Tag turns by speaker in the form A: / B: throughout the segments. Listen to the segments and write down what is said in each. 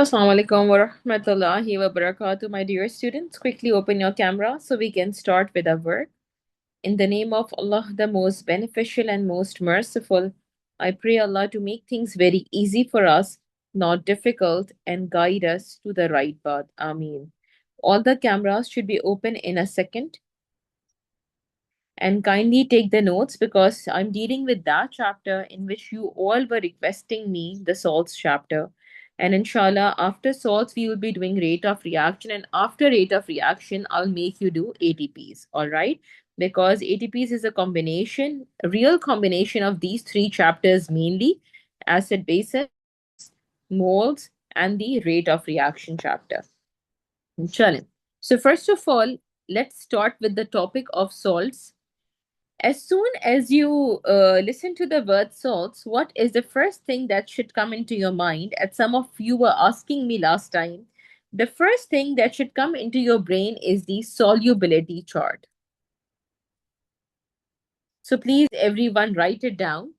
A: Assalamu alaikum wa rahmatullahi wa barakatuh, my dear students. Quickly open your camera so we can start with our work. In the name of Allah, the most beneficial and most merciful, I pray Allah to make things very easy for us, not difficult, and guide us to the right path. Ameen. All the cameras should be open in a second. And kindly take the notes because I'm dealing with that chapter in which you all were requesting me, the salts chapter. And inshallah, after salts, we will be doing rate of reaction. And after rate of reaction, I'll make you do ATPs. All right. Because ATPs is a combination, a real combination of these three chapters mainly acid bases, moles, and the rate of reaction chapter. Inshallah. So, first of all, let's start with the topic of salts. As soon as you listen to the word salts, what is the first thing that should come into your mind? As some of you were asking me last time, the first thing that should come into your brain is the solubility chart. So please, everyone, write it down.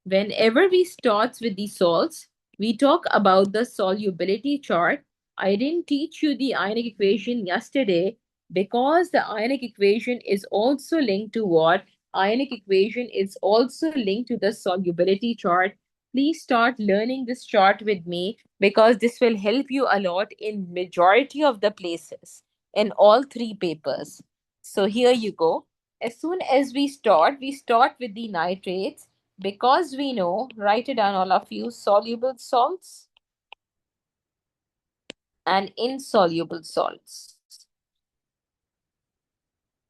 A: Whenever we start with the salts, we talk about the solubility chart. I didn't teach you the ionic equation yesterday because the ionic equation is also linked to what? Ionic equation is also linked to the solubility chart. Please start learning this chart with me because this will help you a lot in majority of the places in all three papers. So here you go. As soon as we start with the nitrates because we know, write it down all of you, soluble salts and insoluble salts.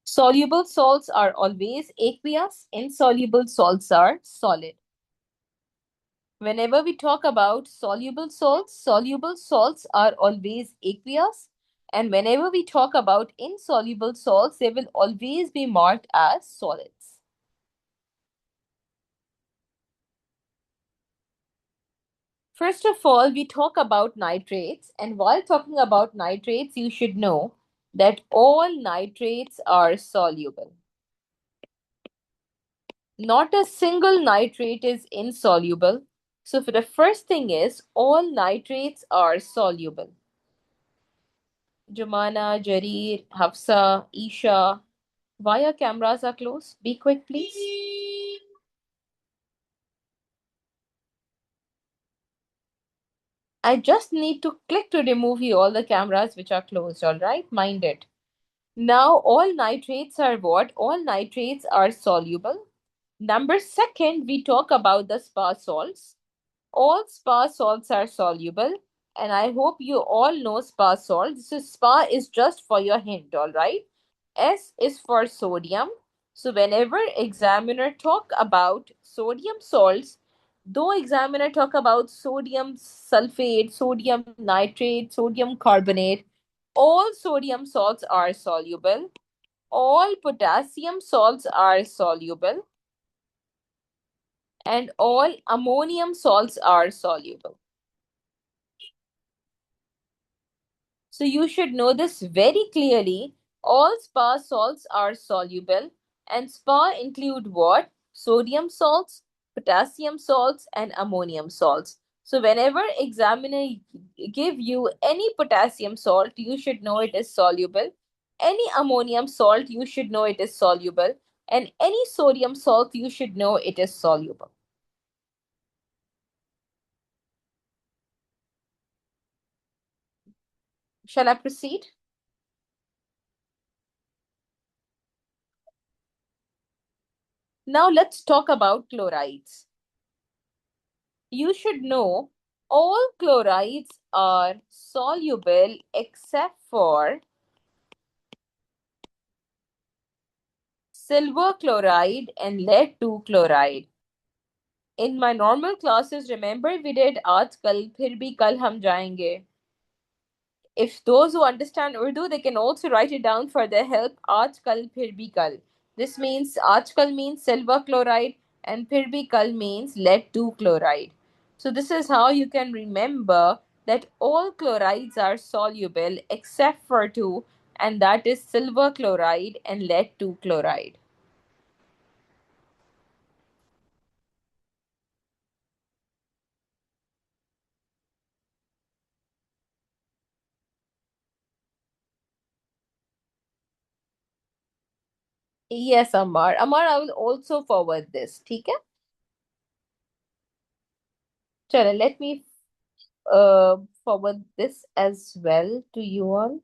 A: Soluble salts are always aqueous, insoluble salts are solid. Whenever we talk about soluble salts are always aqueous. And whenever we talk about insoluble salts, they will always be marked as solids. First of all, we talk about nitrates, and while talking about nitrates, you should know that all nitrates are soluble. Not a single nitrate is insoluble. So, for the first thing is all nitrates are soluble. Jumana, Jareer, Hafsa, Isha, why your cameras are closed? Be quick, please. I just need to click to remove you all the cameras which are closed, all right? Mind it. Now, all nitrates are what? All nitrates are soluble. Number second, we talk about the spa salts. All spa salts are soluble. And I hope you all know spa salt. This is spa is just for your hint, all right? S is for sodium. So whenever examiner talk about sodium salts, though examiner talk about sodium sulfate, sodium nitrate, sodium carbonate, all sodium salts are soluble. All potassium salts are soluble. And all ammonium salts are soluble. So you should know this very clearly. All spa salts are soluble, and spa include what? Sodium salts, potassium salts, and ammonium salts. So whenever examiner give you any potassium salt, you should know it is soluble. Any ammonium salt, you should know it is soluble. And any sodium salt, you should know it is soluble. Shall I proceed? Now let's talk about chlorides. You should know all chlorides are soluble except for silver chloride and lead 2 chloride. In my normal classes, remember we did aaj kal phir bhi kal hum jayenge. If those who understand Urdu, they can also write it down for their help. Aaj kal phir bhi kal. This means aaj kal means silver chloride and phir bhi kal means lead 2 chloride. So this is how you can remember that all chlorides are soluble except for two, and that is silver chloride and lead 2 chloride. Yes, Amar. Amar, I will also forward this. ठीक है? चलो, let me forward this as well to you all.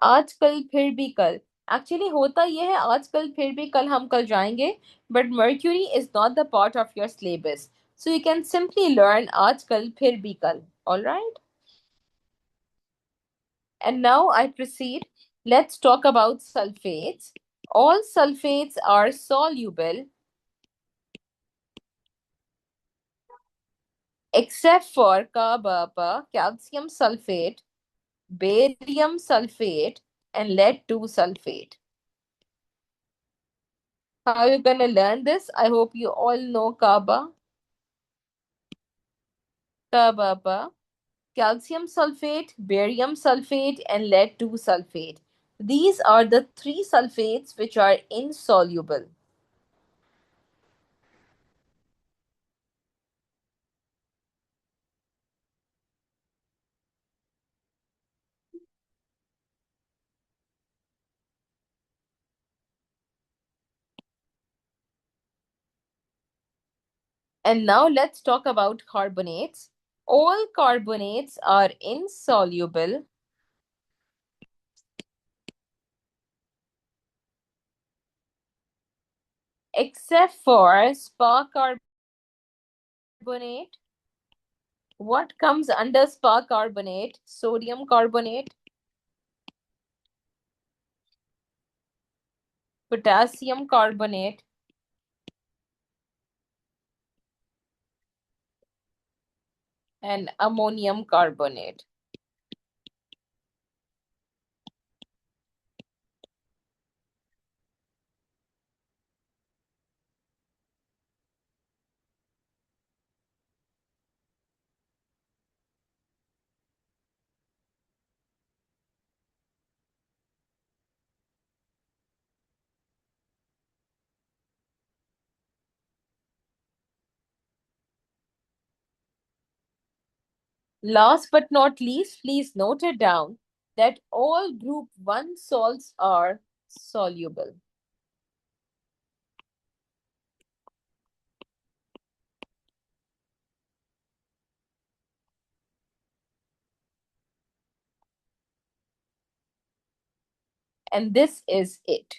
A: आजकल फिर भी कल, actually होता यह है, आजकल फिर भी कल हम कल जाएंगे, but mercury is not the part of your syllabus, so you can simply learn आजकल फिर भी कल. All right. And now I proceed. Let's talk about sulfates. All sulfates are soluble except for carbapa, calcium sulfate, barium sulfate, and lead 2 sulfate. How are you going to learn this? I hope you all know carbapa, calcium sulfate, barium sulfate, and lead 2 sulfate. These are the three sulfates which are insoluble. And now let's talk about carbonates. All carbonates are insoluble except for spa carbonate. What comes under spa carbonate? Sodium carbonate, potassium carbonate, and ammonium carbonate. Last but not least, please note it down that all group 1 salts are soluble. And this is it.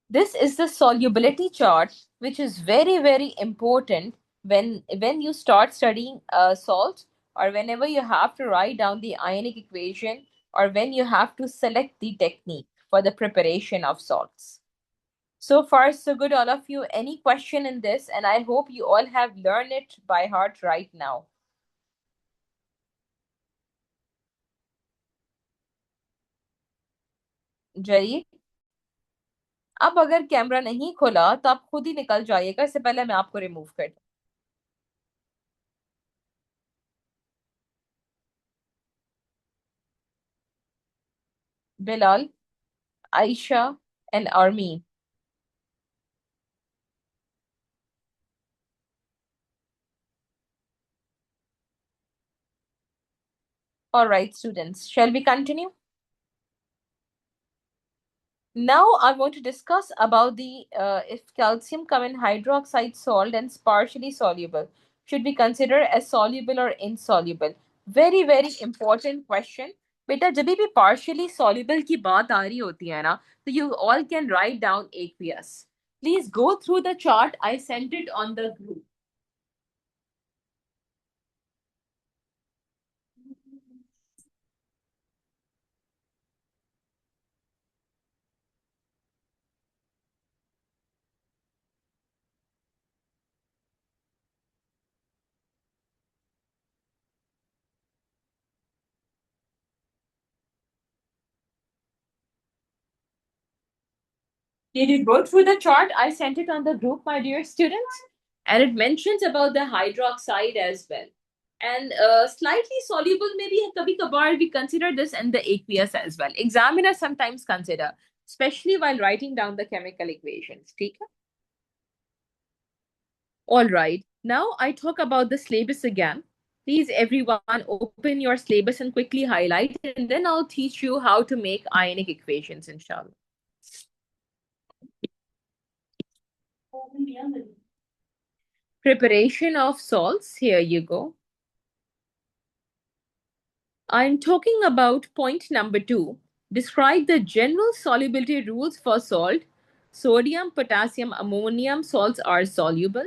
A: This is the solubility chart, which is very, very important when you start studying salts, or whenever you have to write down the ionic equation, or when you have to select the technique for the preparation of salts. So far, so good, all of you. Any question in this? And I hope you all have learned it by heart right now. जरी, अब अगर camera नहीं खोला तो आप खुद ही निकल जाइएगा, इससे पहले मैं आपको रिमूव कर दूं. Bilal, Ayesha, and Armin. All right, students, shall we continue? Now I want to discuss about the if calcium come in hydroxide salt and is partially soluble, should we consider as soluble or insoluble? Very very important question. बेटा जब भी partially soluble की बात आ रही होती है ना, तो you all can write down aqueous. Please go through the chart. I sent it on the group. Did you go through the chart? I sent it on the group, my dear students. And it mentions about the hydroxide as well. And slightly soluble, maybe kabhi kabar we consider this and the aqueous as well. Examiners sometimes consider, especially while writing down the chemical equations. ठीक है? All right. Now I talk about the syllabus again. Please, everyone, open your syllabus and quickly highlight, and then I'll teach you how to make ionic equations, inshallah. Preparation of salts. Here you go. I'm talking about point number 2. Describe the general solubility rules for salt. Sodium, potassium, ammonium salts are soluble.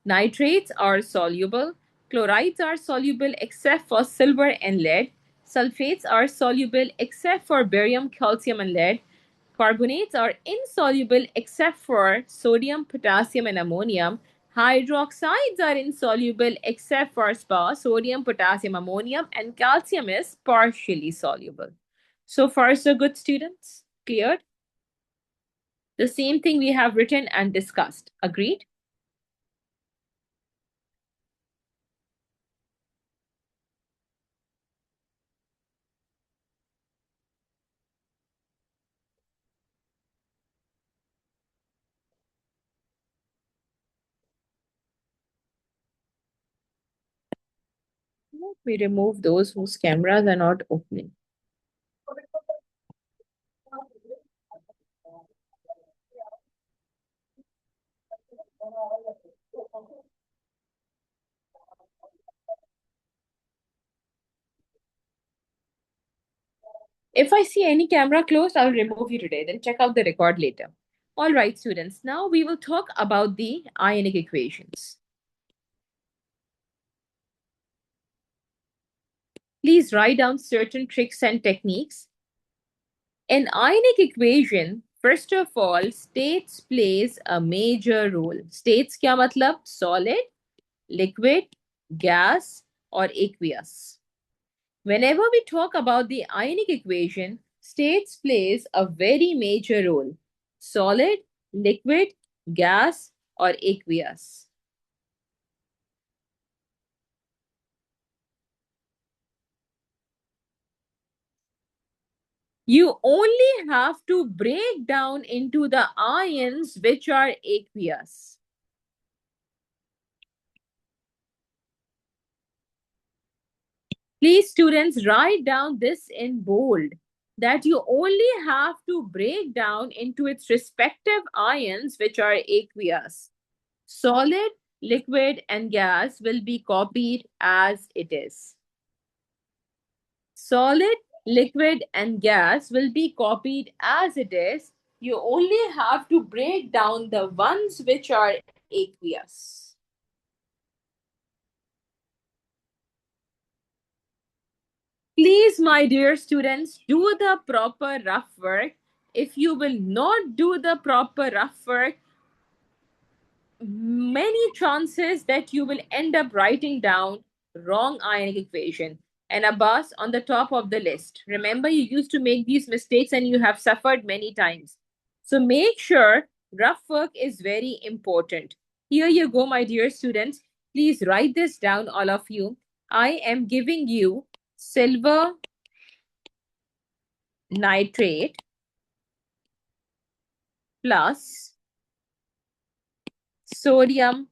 A: Nitrates are soluble. Chlorides are soluble except for silver and lead. Sulfates are soluble except for barium, calcium, and lead. Carbonates are insoluble except for sodium, potassium, and ammonium. Hydroxides are insoluble except for sodium, potassium, ammonium, and calcium is partially soluble. So far, so good, students? Cleared? The same thing we have written and discussed. Agreed? We remove those whose cameras are not opening. If I see any camera closed, I'll remove you today. Then check out the record later. All right, students. Now we will talk about the ionic equations. Please write down certain tricks and techniques. In ionic equation, first of all, states plays a major role. States क्या मतलब? Solid, liquid, gas, or aqueous. Whenever we talk about the ionic equation, states plays a very major role. Solid, liquid, gas, or aqueous. You only have to break down into the ions which are aqueous. Please, students, write down this in bold that you only have to break down into its respective ions, which are aqueous. Solid, liquid, and gas will be copied as it is. Solid, liquid, and gas will be copied as it is. You only have to break down the ones which are aqueous. Please, my dear students, do the proper rough work. If you will not do the proper rough work, many chances that you will end up writing down wrong ionic equation. And Abbas on the top of the list. Remember, you used to make these mistakes and you have suffered many times. So make sure rough work is very important. Here you go, my dear students. Please write this down, all of you. I am giving you silver nitrate plus sodium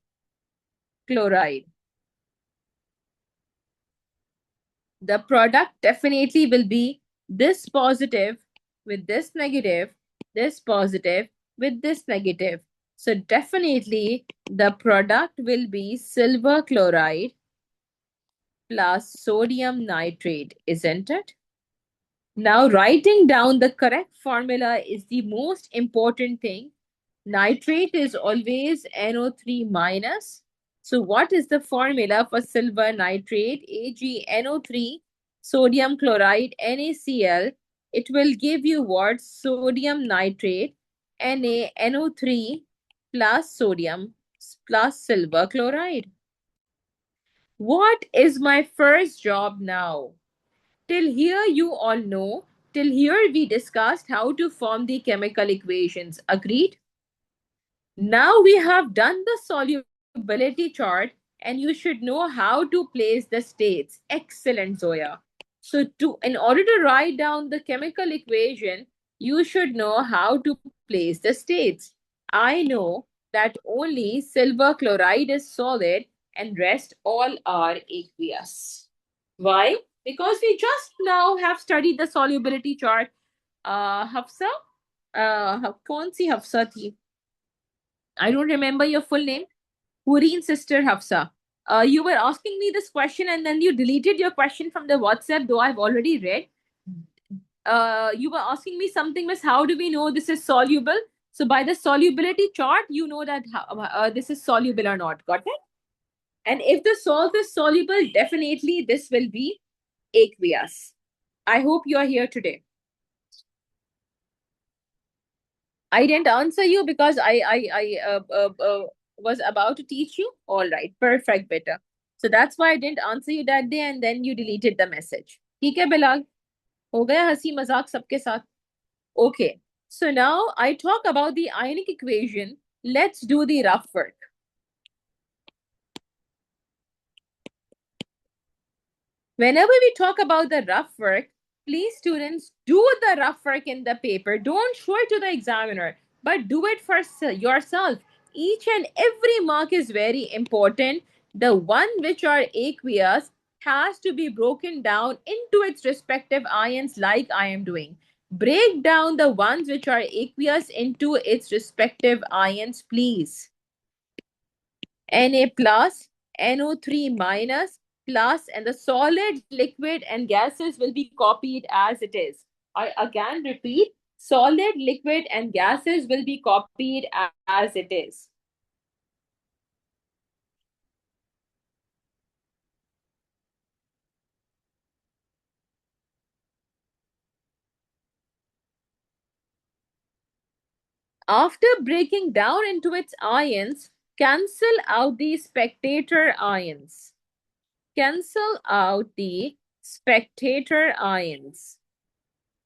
A: chloride. The product definitely will be this positive with this negative, this positive with this negative. So definitely the product will be silver chloride plus sodium nitrate, isn't it? Now writing down the correct formula is the most important thing. Nitrate is always NO3 minus. So what is the formula for silver nitrate? AgNO3, sodium chloride, NaCl. It will give you what? Sodium nitrate, NaNO3 plus sodium plus silver chloride. What is my first job now? Till here you all know. Till here we discussed how to form the chemical equations. Agreed? Now we have done the solubility chart and you should know how to place the states. Excellent, Zoya. So in order to write down the chemical equation, you should know how to place the states. I know that only silver chloride is solid and rest all are aqueous. Why? Because we just now have studied the solubility chart. Hafsa, कौन सी हफ्सा थी? I don't remember your full name. Pureen sister Hafsa. You were asking me this question and then you deleted your question from the WhatsApp, though I've already read. You were asking me something, Miss, how do we know this is soluble? So by the solubility chart, you know that this is soluble or not. Got it? And if the salt is soluble, definitely this will be aqueous. I hope you are here today. I didn't answer you because I was about to teach you. All right, perfect, better. So that's why I didn't answer you that day, and then you deleted the message. ठीक है बिलाल हो गया हंसी मजाक सबके साथ Okay, so now I talk about the ionic equation. Let's do the rough work. Whenever we talk about the rough work, please students do the rough work in the paper. Don't show it to the examiner, but do it for yourself. Each and every mark is very important. The one which are aqueous has to be broken down into its respective ions like I am doing. Break down the ones which are aqueous into its respective ions, please. Na plus, NO3 minus, plus, and the solid, liquid, and gases will be copied as it is. I again repeat, solid, liquid, and gases will be copied as it is. After breaking down into its ions, cancel out the spectator ions. Cancel out the spectator ions.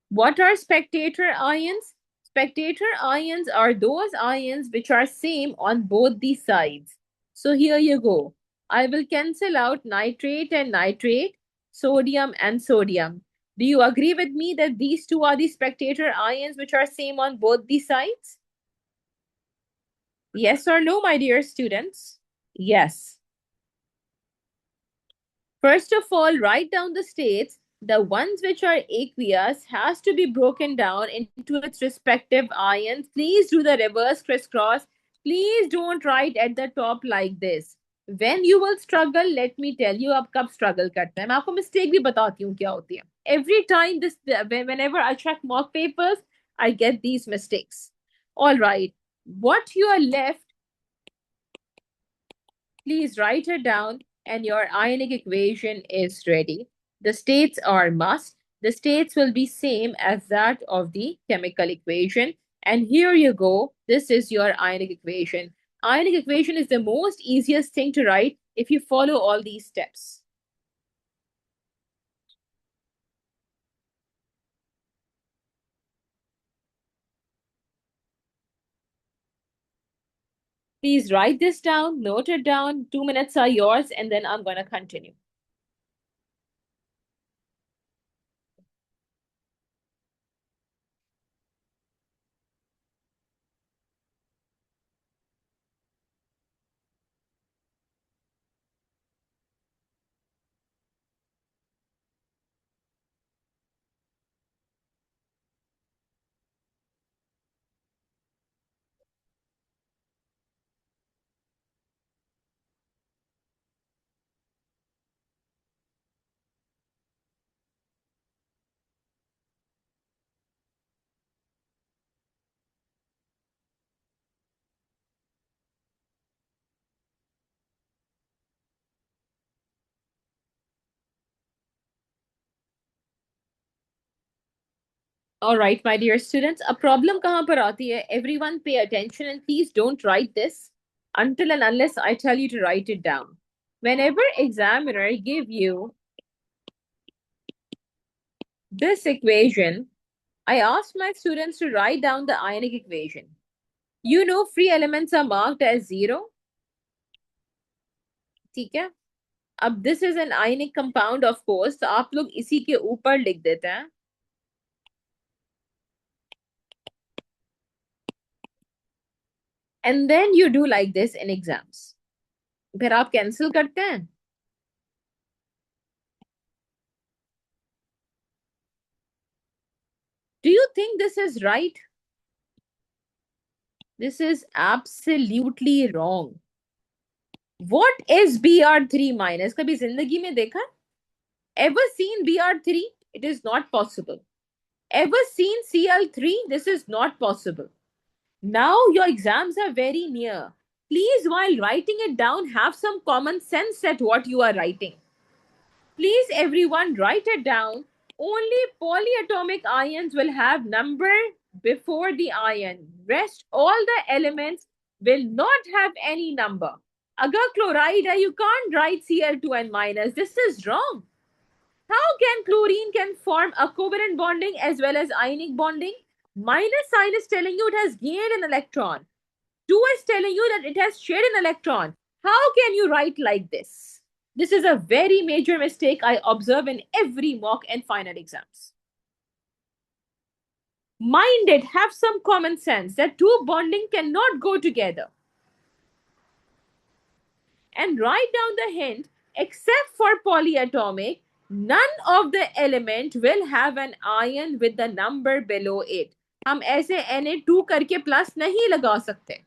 A: What are spectator ions? Spectator ions are those ions which are same on both the sides. So here you go. I will cancel out nitrate and nitrate, sodium and sodium. Do you agree with me that these two are the spectator ions which are same on both the sides? Yes or no, my dear students? Yes. First of all, write down the states. The ones which are aqueous has to be broken down into its respective ions. Please do the reverse crisscross. Please don't write at the top like this. When you will struggle, let me tell you आप कब struggle करते हैं. मैं आपको mistake भी बताती हूँ क्या होती है. Every time whenever I check mock papers, I get these mistakes. All right. What you are left, please write it down and your ionic equation is ready. The states are must. The states will be same as that of the chemical equation. And here you go. This is your ionic equation. Ionic equation is the most easiest thing to write if you follow all these steps. Please write this down, note it down. 2 minutes are yours, and then I'm going to continue. All right, my dear students, a problem kahan par aati hai? Everyone pay attention and please don't write this until and unless I tell you to write it down. Whenever examiner give you this equation, I ask my students to write down the ionic equation. You know free elements are marked as 0. ठीक है? अब this is an ionic compound of course, तो आप लोग इसी के ऊपर लिख देते हैं. And then you do like this in exams. फिर आप cancel करते हैं. Do you think this is right? This is absolutely wrong. What is Br3 minus? कभी जिंदगी में देखा? Ever seen Br3? It is not possible. Ever seen Cl3? This is not possible. Now your exams are very near. Please, while writing it down, have some common sense at what you are writing. Please, everyone, write it down. Only polyatomic ions will have number before the ion. Rest, all the elements will not have any number. Agar chloride hai, you can't write Cl2n minus. This is wrong. How can chlorine can form a covalent bonding as well as ionic bonding? Minus sign is telling you it has gained an electron. 2 is telling you that it has shared an electron. How can you write like this? This is a very major mistake I observe in every mock and final exams. Mind it, have some common sense that two bonding cannot go together. And write down the hint, except for polyatomic, none of the element will have an ion with the number below it. हम ऐसे Na2 करके plus नहीं लगा सकते.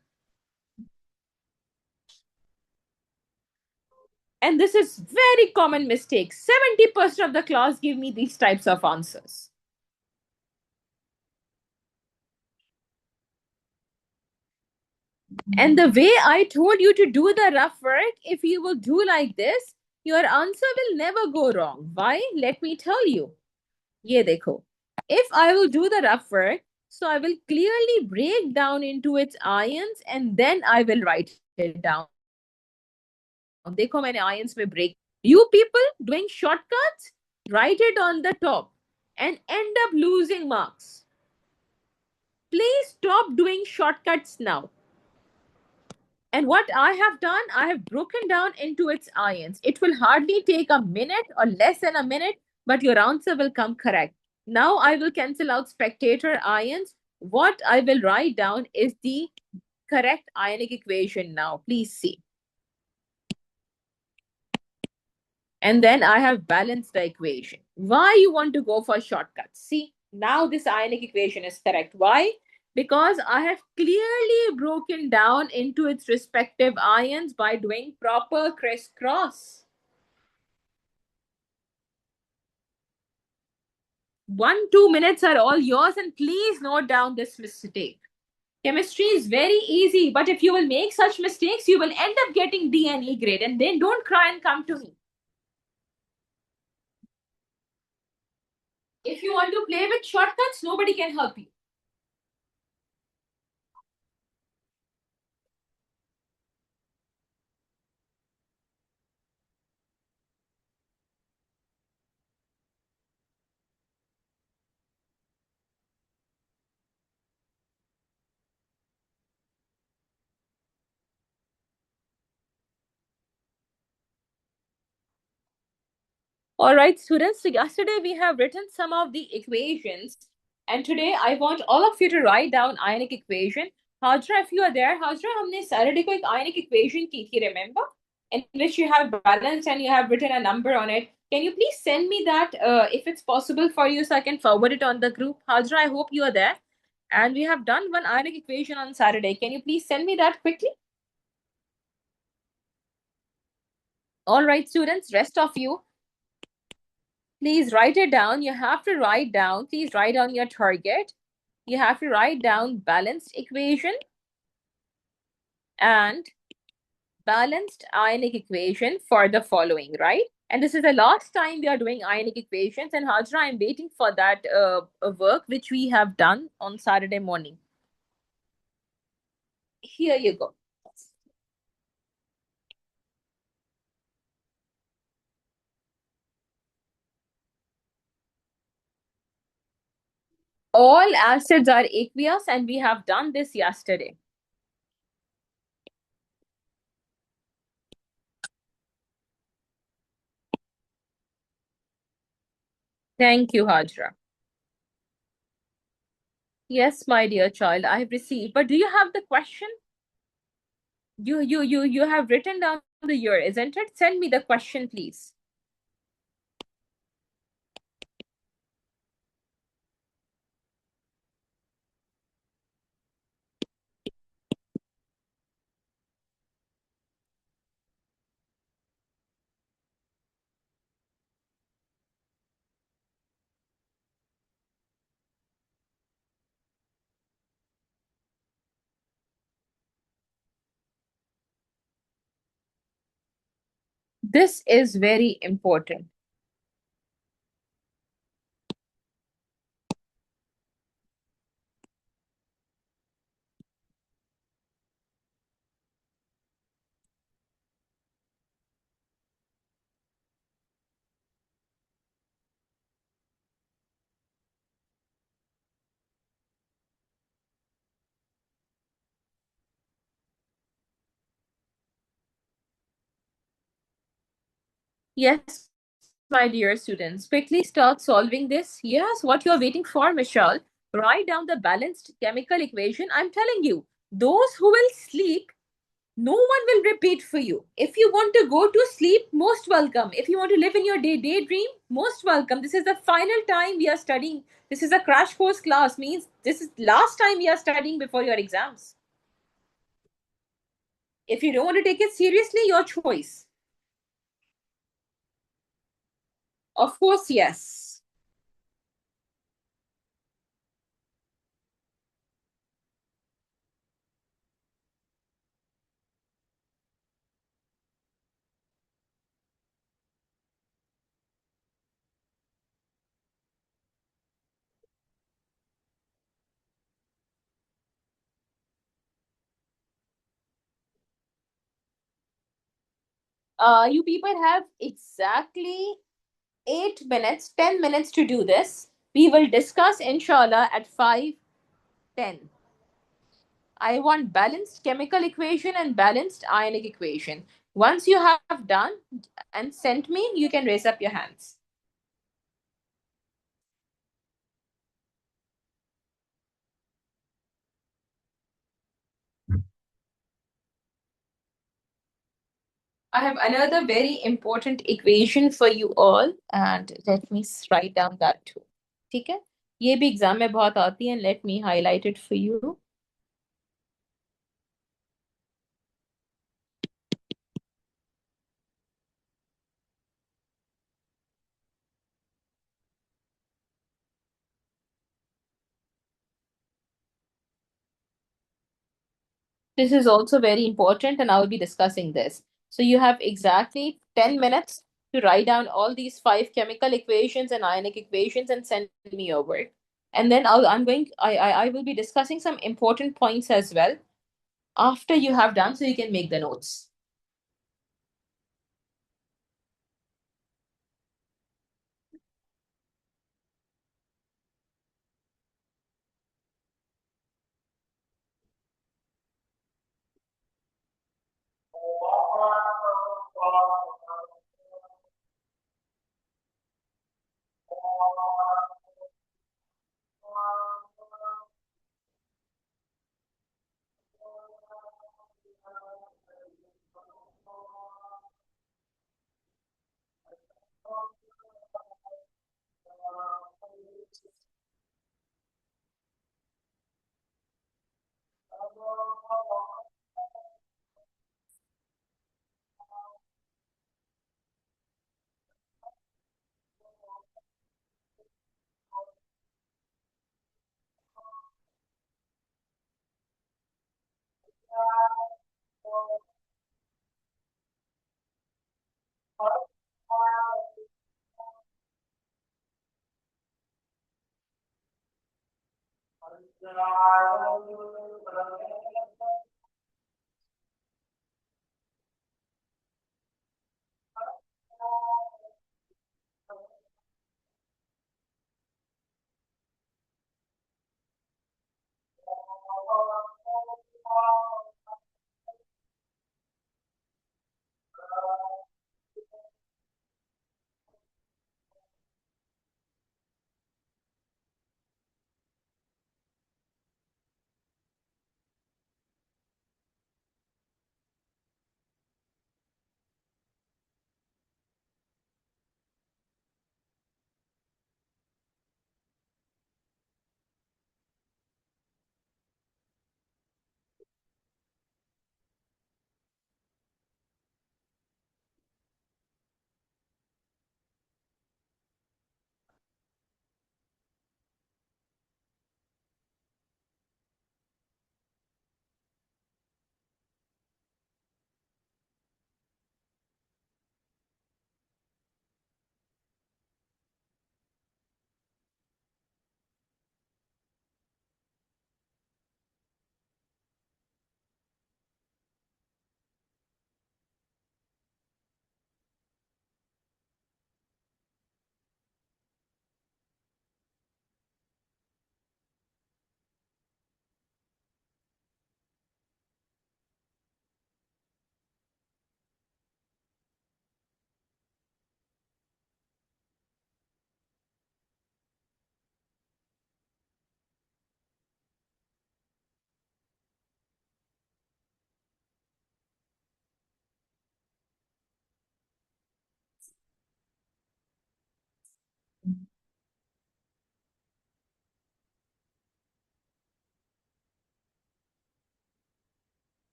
A: And this is very common mistake. 70% of the class give me these types of answers. And the way I told you to do the rough work, if you will do like this, your answer will never go wrong. Why? Let me tell you. Ye dekho. If I will do the rough work, so I will clearly break down into its ions and then I will write it down. देखो मैंने ions में break. You people doing shortcuts, write it on the top and end up losing marks. Please stop doing shortcuts now. And what I have done, I have broken down into its ions. It will hardly take a minute or less than a minute, but your answer will come correct. Now I will cancel out spectator ions. What I will write down is the correct ionic equation now. Please see. And then I have balanced the equation. Why you want to go for shortcuts? See, now this ionic equation is correct. Why? Because I have clearly broken down into its respective ions by doing proper crisscross. 1-2 minutes are all yours, and please note down this mistake. Chemistry is very easy, but if you will make such mistakes, you will end up getting D and E grade, and then don't cry and come to me. If you want to play with shortcuts, nobody can help you. All right, students. So yesterday we have written some of the equations, and today I want all of you to write down ionic equation. Hajra, if you are there, Hajra, हमने Saturday को एक ionic equation की थी, remember? In which you have balance and you have written a number on it. Can you please send me that if it's possible for you so I can forward it on the group? Hajra, I hope you are there. And we have done one ionic equation on Saturday. Can you please send me that quickly? All right, students, rest of you. Please write it down. You have to write down. Please write down your target. You have to write down balanced equation and balanced ionic equation for the following, right? And this is the last time we are doing ionic equations. And Hajra, I'm waiting for that work which we have done on Saturday morning. Here you go. All acids are aqueous, and we have done this yesterday. Thank you, Hajra. Yes, my dear child, I have received. But do you have the question? You have written down the year, isn't it? Send me the question, please. This is very important. Yes, my dear students, quickly start solving this. Yes, what you're waiting for, Michelle. Write down the balanced chemical equation. I'm telling you, those who will sleep, no one will repeat for you. If you want to go to sleep, most welcome. If you want to live in your daydream, most welcome. This is the final time we are studying. This is a crash course class, means this is last time we are studying before your exams. If you don't want to take it seriously, your choice. Of course, yes. You people have exactly 8 minutes, 10 minutes to do this. We will discuss inshallah at 5:10. I want balanced chemical equation and balanced ionic equation. Once you have done and sent me, you can raise up your hands. I have another very important equation for you all, and let me write down that too. ठीक है? ये भी exam में बहुत आती है, and let me highlight it for you. This is also very important, and I'll be discussing this. So you have exactly 10 minutes to write down all these five chemical equations and ionic equations and send me your work. And then I will be discussing some important points as well after you have done, so you can make the notes.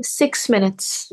B: 6 minutes.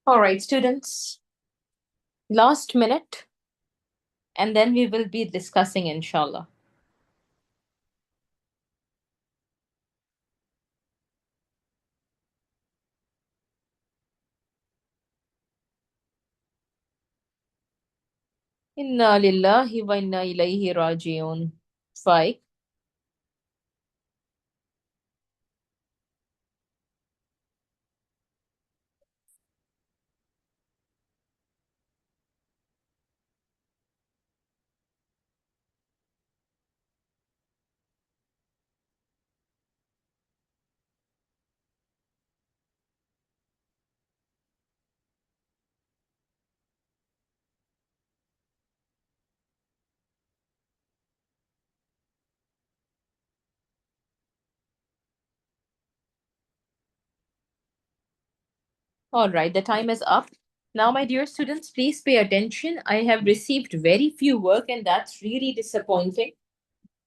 A: All right, students, last minute, and then we will be discussing, inshallah. Inna lillahi wa inna ilayhi raji'un. Fine. All right, the time is up. Now, my dear students, please pay attention. I have received very few work, and that's really disappointing.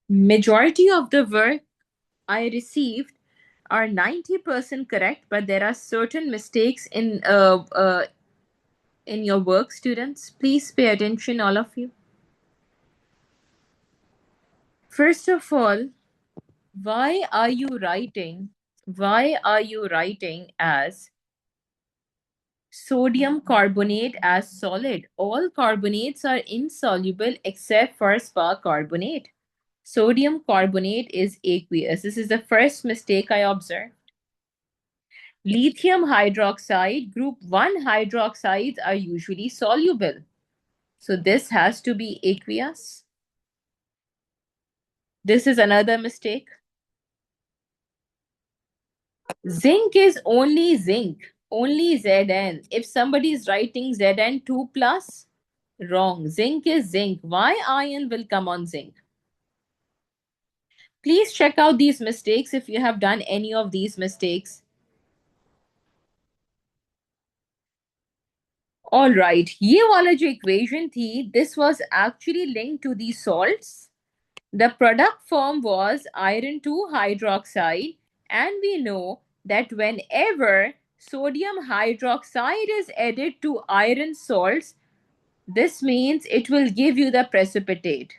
A: Majority of the work I received are 90% correct, but there are certain mistakes in your work, students. Please pay attention, all of you. First of all, why are you writing? Why are you writing as sodium carbonate as solid? All carbonates are insoluble except for spark carbonate. Sodium carbonate is aqueous. This is the first mistake I observed. Lithium hydroxide, group 1 hydroxides are usually soluble. So this has to be aqueous. This is another mistake. Zinc is only zinc, only Zn. If somebody is writing Zn2 plus, wrong. Zinc is zinc. Why ion will come on zinc? Please check out these mistakes if you have done any of these mistakes. All right, ये वाला जो equation थी, this was actually linked to the salts. The product form was iron 2 hydroxide, and we know that whenever sodium hydroxide is added to iron salts, this means it will give you the precipitate.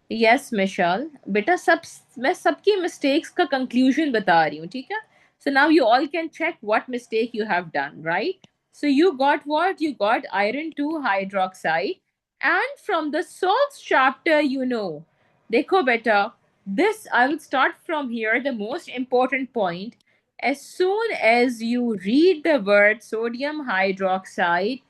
A: Yes, Michelle. बेटा सब मैं सबकी mistakes का conclusion बता रही हूँ, ठीक है? So now you all can check what mistake you have done, right? So you got what? You got iron 2 hydroxide. And from the salts chapter, you know. देखो बेटा, this I will start from here, the most important point. As soon as you read the word sodium hydroxide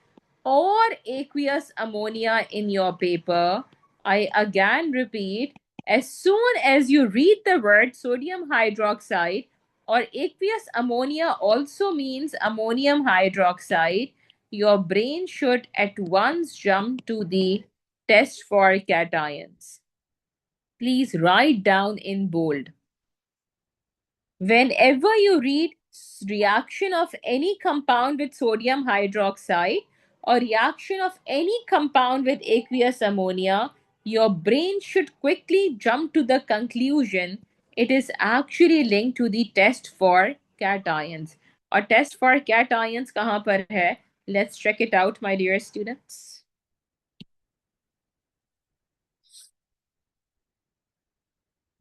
A: or aqueous ammonia in your paper, I again repeat, as soon as you read the word sodium hydroxide or aqueous ammonia also means ammonium hydroxide, your brain should at once jump to the test for cations. Please write down in bold. Whenever you read reaction of any compound with sodium hydroxide or reaction of any compound with aqueous ammonia, your brain should quickly jump to the conclusion it is actually linked to the test for cations. और test for cations कहाँ पर है? Let's check it out, my dear students.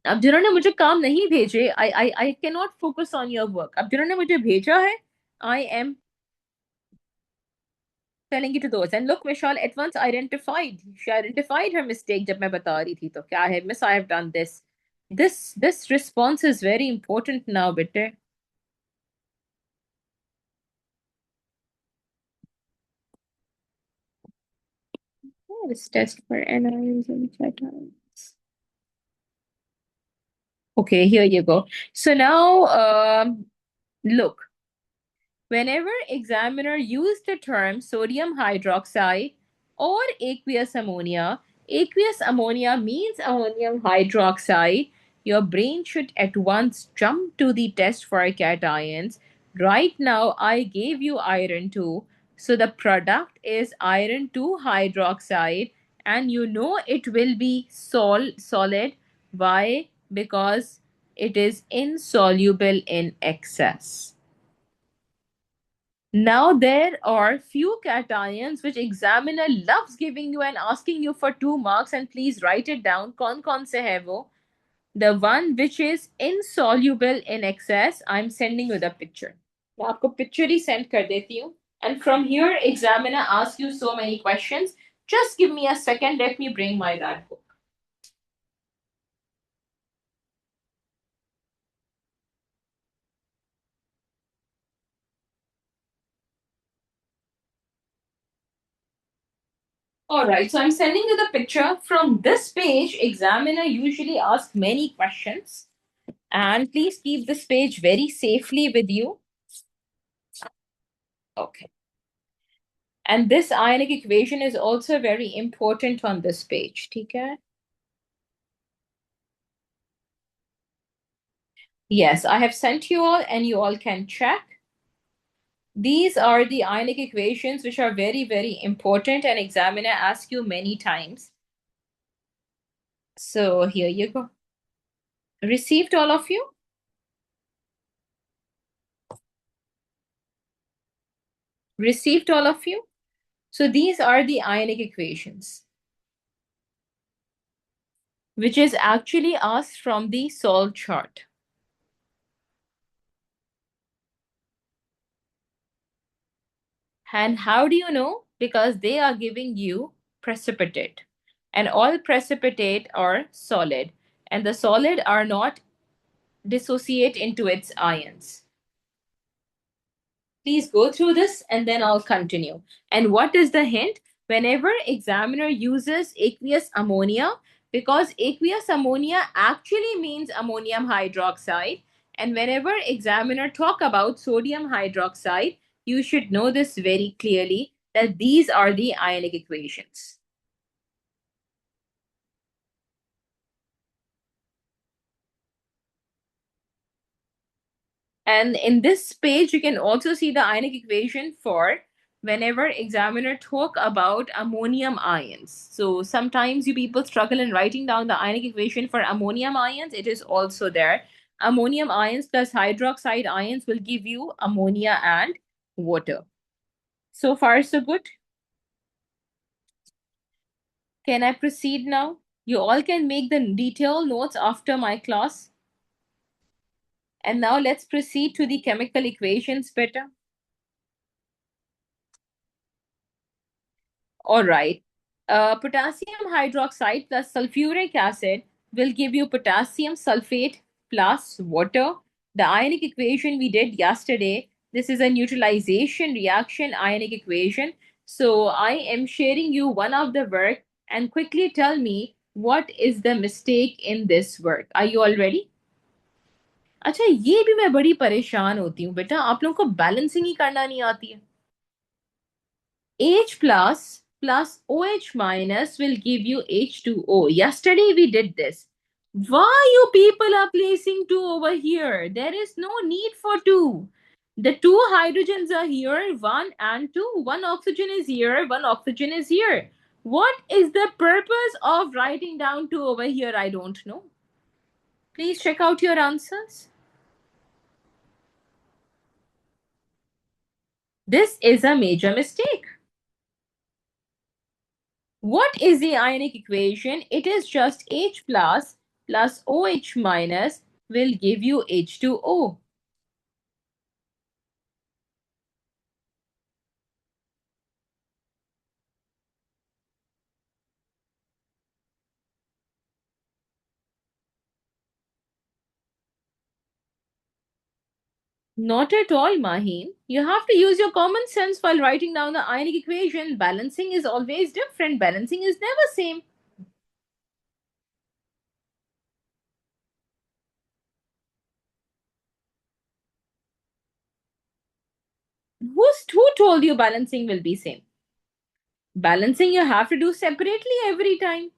A: अब जिन्होंने मुझे काम नहीं भेजे, I cannot focus on your work. अब जिन्होंने मुझे भेजा है, I am telling it to those. And look, Michelle at once identified. She identified her mistake जब मैं बता रही थी तो क्या है, Miss, I have done this. This response is very important now, बेटे. This test for anions and cations. Okay, here you go. So now, look. Whenever examiner used the term sodium hydroxide or aqueous ammonia means ammonium hydroxide, your brain should at once jump to the test for cations. Right now, I gave you iron 2. So the product is iron 2 hydroxide, and you know it will be solid. Why? Because it is insoluble in excess. Now there are few cations which examiner loves giving you and asking you for 2 marks, and please write it down. कौन से है वो? The one which is insoluble in excess. I'm sending you the picture. मैं आपको picture ही send कर देती हूँ. And from here, examiner asks you so many questions. Just give me a second. Let me bring my that book. All right, so I'm sending you the picture. From this page, examiner usually asks many questions. And please keep this page very safely with you. Okay. And this ionic equation is also very important on this page. Okay? Yes, I have sent you all and you all can check. These are the ionic equations which are very, very important and examiner asks you many times. So here you go. Received all of you? Received all of you? So these are the ionic equations, which is actually asked from the solved chart. And how do you know? Because they are giving you precipitate. And all precipitate are solid. And the solid are not dissociate into its ions. Please go through this and then I'll continue. And what is the hint? Whenever examiner uses aqueous ammonia, because aqueous ammonia actually means ammonium hydroxide, and whenever examiner talk about sodium hydroxide, you should know this very clearly that these are the ionic equations. And in this page, you can also see the ionic equation for whenever examiner talk about ammonium ions. So sometimes you people struggle in writing down the ionic equation for ammonium ions. It is also there. Ammonium ions plus hydroxide ions will give you ammonia and water. So far, so good. Can I proceed now? You all can make the detailed notes after my class. And now let's proceed to the chemical equations better. All right. Potassium hydroxide plus sulfuric acid will give you potassium sulfate plus water. The ionic equation we did yesterday, this is a neutralization reaction ionic equation. So I am sharing you one of the work and quickly tell me what is the mistake in this work. Are you all ready? अच्छा ये भी मैं बड़ी परेशान होती हूँ बेटा आप लोगों को बैलेंसिंग ही करना नहीं आती है H plus OH minus will give you H2O. Yesterday we did this. Why you people are placing 2 over here? There is no need for 2. The 2 hydrogens are here, 1 and 2. 1 oxygen is here, 1 oxygen is here. What is the purpose of writing down 2 over here? I don't know. Please check out your answers. This is a major mistake. What is the ionic equation? It is just H plus OH minus will give you H2O. Not at all, Maheen. You have to use your common sense while writing down the ionic equation. Balancing is always different. Balancing is never same. Who told you balancing will be same? Balancing you have to do separately every time.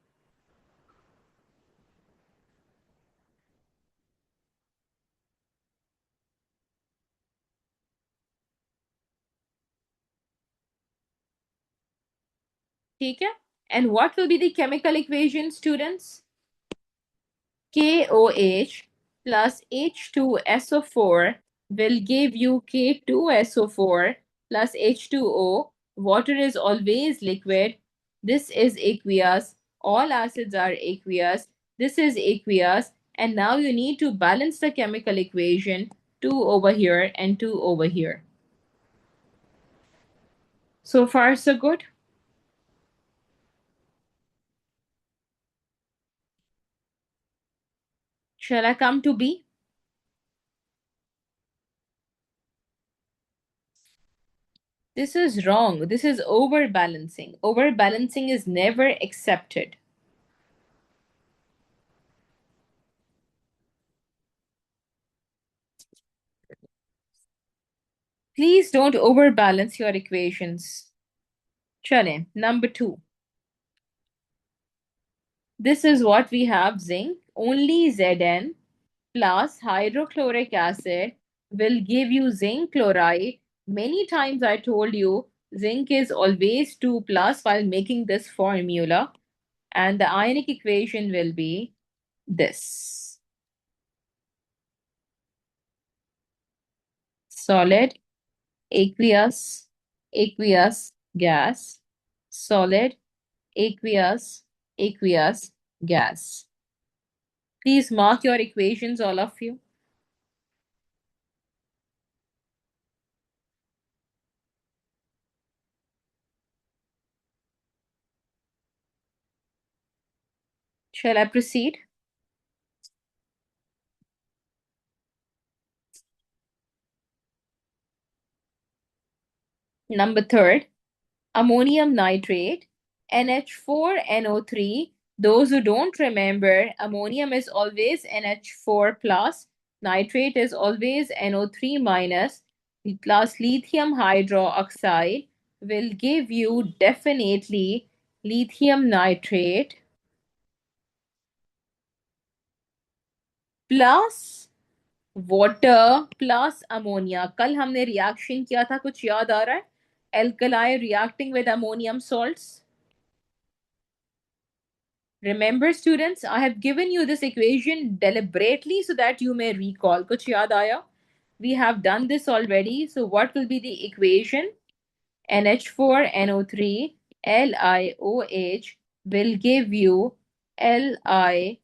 A: ठीक है? And what will be the chemical equation, students? KOH plus H2SO4 will give you K2SO4 plus H2O. Water is always liquid. This is aqueous. All acids are aqueous. This is aqueous. And now you need to balance the chemical equation, 2 over here and 2 over here. So far, so good. Shall I come to B? This is wrong. This is overbalancing. Overbalancing is never accepted. Please don't overbalance your equations. Chale, number 2. This is what we have, zinc. Only Zn plus hydrochloric acid will give you zinc chloride. Many times I told you zinc is always 2 plus while making this formula, and the ionic equation will be this. Solid, aqueous, aqueous gas, solid, aqueous, aqueous gas. Please mark your equations, all of you. Shall I proceed? Number 3, ammonium nitrate, NH4NO3. Those who don't remember, ammonium is always NH4 plus, nitrate is always NO3 minus, plus lithium hydroxide will give you definitely lithium nitrate plus water plus ammonia. कल हमने reaction किया था, कुछ याद आ रहा है? Alkali reacting with ammonium salts. Remember, students, I have given you this equation deliberately so that you may recall. Kuch yaad aaya? We have done this already. So what will be the equation? NH4NO3 LiOH will give you LiNO3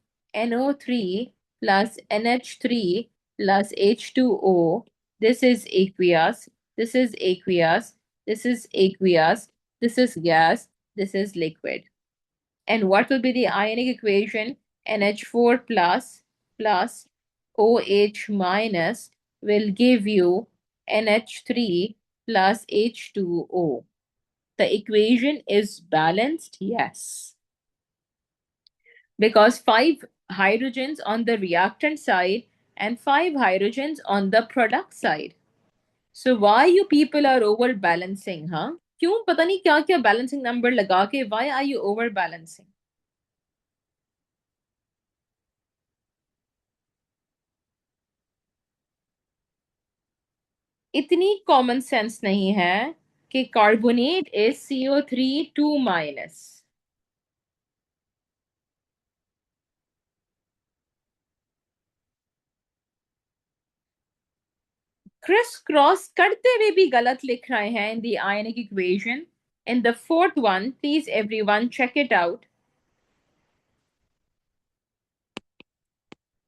A: plus NH3 plus H2O. This is aqueous. This is aqueous. This is aqueous. This is gas. This is liquid. And what will be the ionic equation? NH4 plus OH minus will give you NH3 plus H2O. The equation is balanced, yes. Because 5 hydrogens on the reactant side and 5 hydrogens on the product side. So why you people are over balancing, huh? क्यों पता नहीं क्या क्या balancing number लगा के, why are you over balancing? इतनी common sense नहीं है कि carbonate is CO3 2 minus. Criss cross करते हुए भी गलत लिख रहे हैं in the ionic equation. In the fourth one, please everyone check it out.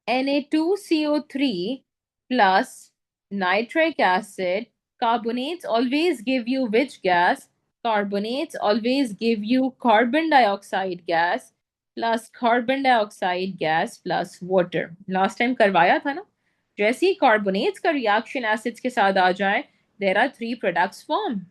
A: Na2CO3 plus nitric acid. Carbonates always give you which gas? Carbonates always give you carbon dioxide gas plus carbon dioxide gas plus water. Last time करवाया था ना? जैसे ही carbonates का reaction acids के साथ आ जाए, there are 3 products formed.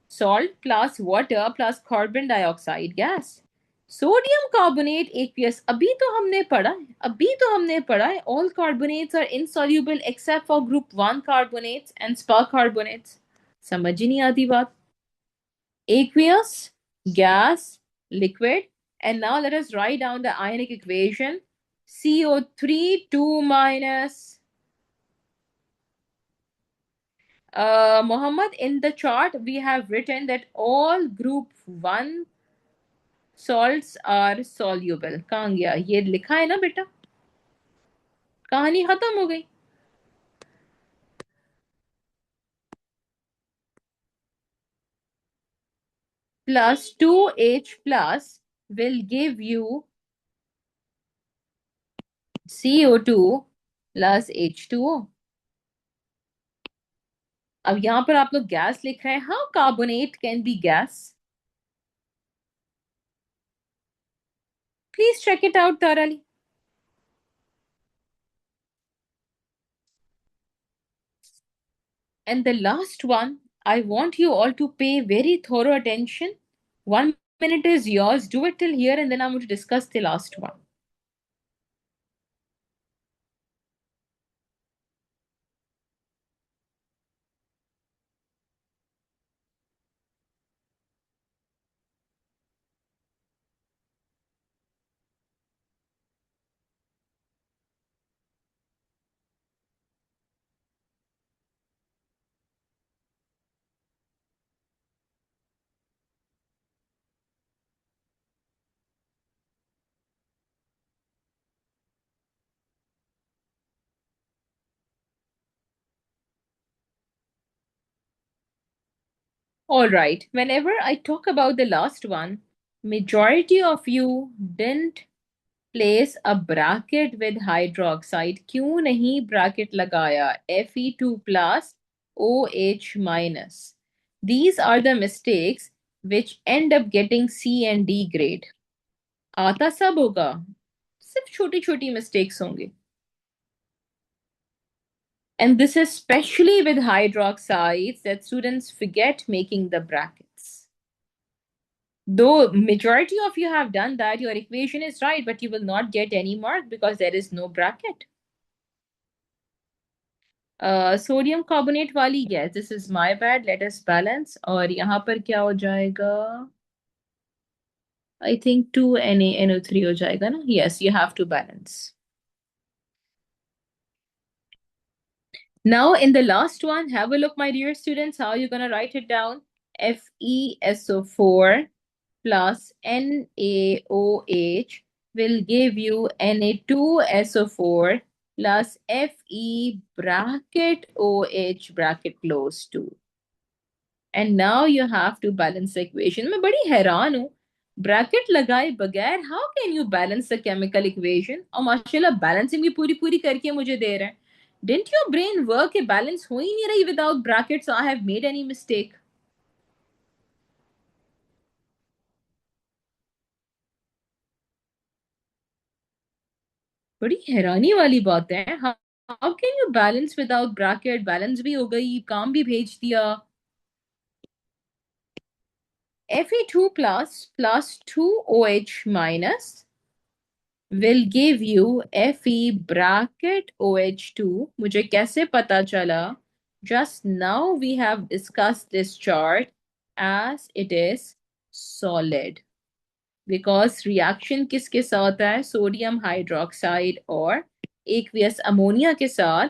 A: Salt plus water plus carbon dioxide gas. Sodium carbonate aqueous. अभी तो हमने पढ़ा है all carbonates are insoluble except for group 1 carbonates and spa carbonates. समझ ही नहीं आती बात. Aqueous, gas, liquid, and now let us write down the ionic equation. CO3 2 minus. Mohammed, in the chart we have written that all group 1 salts are soluble. कहाँ गया? ये लिखा है ना बेटा? कहानी खत्म हो गई. plus 2H plus will give you CO2 plus H2O. अब यहां पर आप लोग गैस लिख रहे हैं. How carbonate can be gas? Please check it out thoroughly. And the last one, I want you all to pay very thorough attention. 1 minute is yours. Do it till here, and then I'm going to discuss the last one. All right. Whenever I talk about the last one, majority of you didn't place a bracket with hydroxide. क्यों नहीं bracket लगाया? Fe2 plus OH minus. These are the mistakes which end up getting C and D grade. आता सब होगा, सिर्फ छोटी छोटी mistakes होंगे. And this is especially with hydroxides that students forget making the brackets. Though majority of you have done that, your equation is right, but you will not get any mark because there is no bracket. Sodium carbonate वाली, yes, this is my bad. Let us balance. और यहाँ पर क्या हो जाएगा? I think 2NaNO3 हो जाएगा ना? Yes, you have to balance. Now, in the last one, have a look, my dear students, how you're going to write it down. FeSO4 plus NaOH will give you Na2SO4 plus Fe bracket OH bracket close to. And now you have to balance the equation. मैं बड़ी हैरान हूँ, bracket लगाए बगैर how can you balance the chemical equation? और माशाल्लाह balancing भी पूरी पूरी करके मुझे दे रहे हैं. Didn't your brain work कि बैलेंस हो ही नहीं रही without brackets? So I have made any mistake? बड़ी हैरानी वाली बात है. How can you balance without bracket? Balance भी हो गई, काम भी भेज दिया. Fe2 plus 2OH minus will give you Fe bracket OH2. मुझे कैसे पता चला? Just now we have discussed this chart as it is solid. Because reaction किसके साथ है? सोडियम हाइड्रोक्साइड और aqueous ammonia के साथ.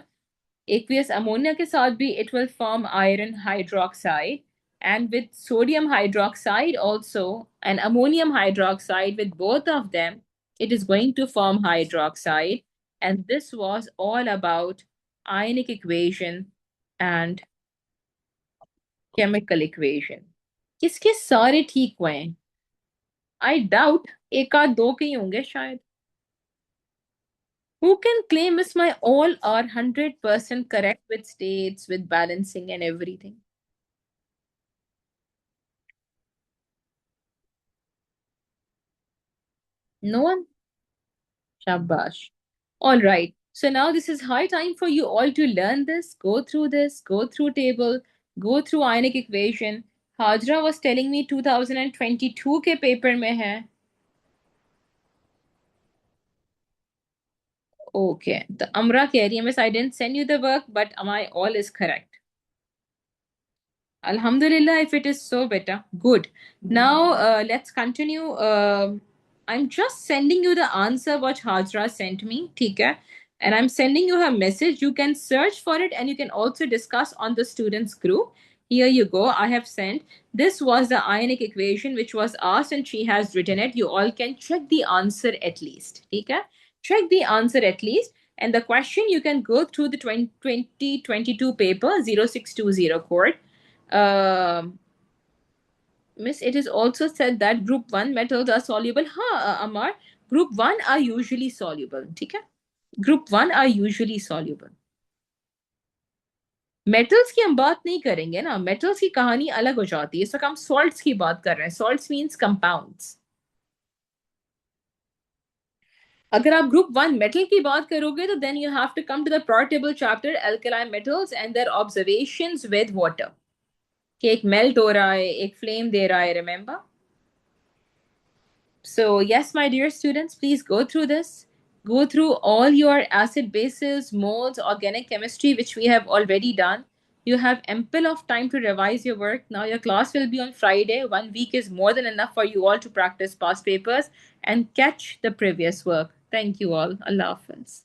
A: Aqueous ammonia के साथ भी it will form iron hydroxide, and with sodium hydroxide also and ammonium hydroxide, with both of them it is going to form hydroxide. And this was all about ionic equation and chemical equation. किसके सारे ठीक हुए हैं? I doubt एक आध दो के ही होंगे शायद. Who can claim is my all are 100% correct with states, with balancing and everything? No one? Shabash. All right. So now this is high time for you all to learn this, go through table, go through ionic equation. Hajra was telling me 2022 के paper में है. Okay. The Amra कह रही है, Miss, I didn't send you the work, but my all is correct. Alhamdulillah, if it is so better. Good. Now, let's continue. I'm just sending you the answer what Hajra sent me. ठीक है? And I'm sending you her message. You can search for it and you can also discuss on the students group. Here you go. I have sent. This was the ionic equation which was asked and she has written it. You all can check the answer at least. ठीक है? Check the answer at least. And the question you can go through the 2022 paper 0620 court. Um, Miss, it is also said that group 1 metals are soluble. Amar, group 1 are usually soluble. ठीक है? Group 1 are usually soluble. Metals की हम बात नहीं करेंगे ना, metals की कहानी अलग हो जाती है, इस वक्त हम सॉल्ट्स की बात कर रहे हैं. Salts means compounds. अगर आप ग्रुप 1 मेटल की बात करोगे तो then you have to come to the periodic table chapter alkali metals and their observations with water. कि एक मेल्ट हो रहा है, एक फ्लेम दे रहा है, remember. So, yes, my dear students, please go through this. Go through all your acid bases, moles, organic chemistry, which we have already done. You have ample of time to revise your work. Now, your class will be on Friday. 1 week is more than enough for you all to practice past papers and catch the previous work. Thank you all. Allah Hafiz.